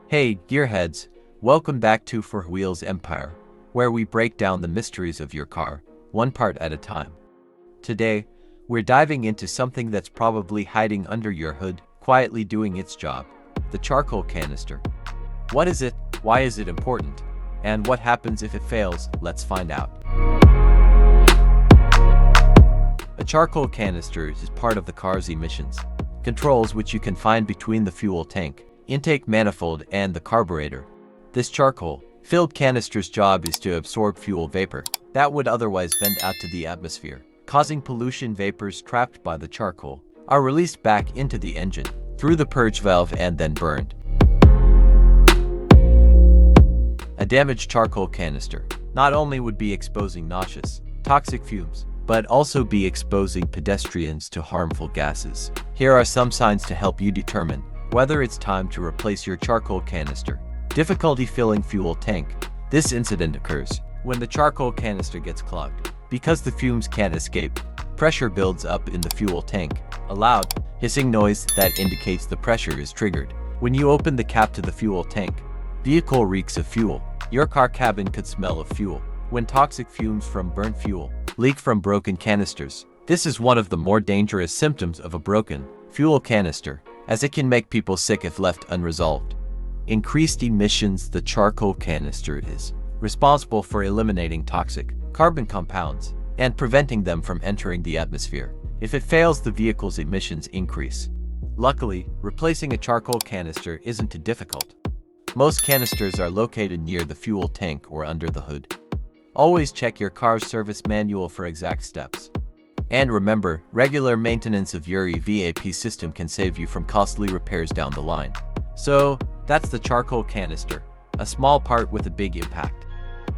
Hey, gearheads, welcome back to For Wheels Empire, where we break down the mysteries of your car, one part at a time. Today, we're diving into something that's probably hiding under your hood, quietly doing its job, the charcoal canister. What is it, why is it important, and what happens if it fails? Let's find out. A charcoal canister is part of the car's emissions controls, which you can find between the fuel tank, intake manifold, and the carburetor. This charcoal-filled canister's job is to absorb fuel vapor that would otherwise vent out to the atmosphere, causing pollution. Vapors trapped by the charcoal are released back into the engine through the purge valve and then burned. A damaged charcoal canister not only would be exposing noxious, toxic fumes, but also be exposing pedestrians to harmful gases. Here are some signs to help you determine whether it's time to replace your charcoal canister. Difficulty filling fuel tank. This incident occurs when the charcoal canister gets clogged. Because the fumes can't escape, pressure builds up in the fuel tank. A loud, hissing noise that indicates the pressure is triggered. When you open the cap to the fuel tank, vehicle reeks of fuel. Your car cabin could smell of fuel. When toxic fumes from burnt fuel leak from broken canisters. This is one of the more dangerous symptoms of a broken fuel canister, as it can make people sick if left unresolved. Increased emissions. The charcoal canister is responsible for eliminating toxic carbon compounds and preventing them from entering the atmosphere. If it fails, the vehicle's emissions increase. Luckily, replacing a charcoal canister isn't too difficult. Most canisters are located near the fuel tank or under the hood. Always check your car's service manual for exact steps. And remember, regular maintenance of your EVAP system can save you from costly repairs down the line. So, that's the charcoal canister, a small part with a big impact.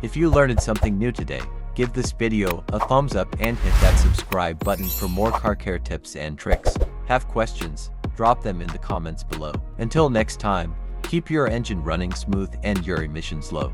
If you learned something new today, give this video a thumbs up and hit that subscribe button for more car care tips and tricks. Have questions? Drop them in the comments below. Until next time, keep your engine running smooth and your emissions low.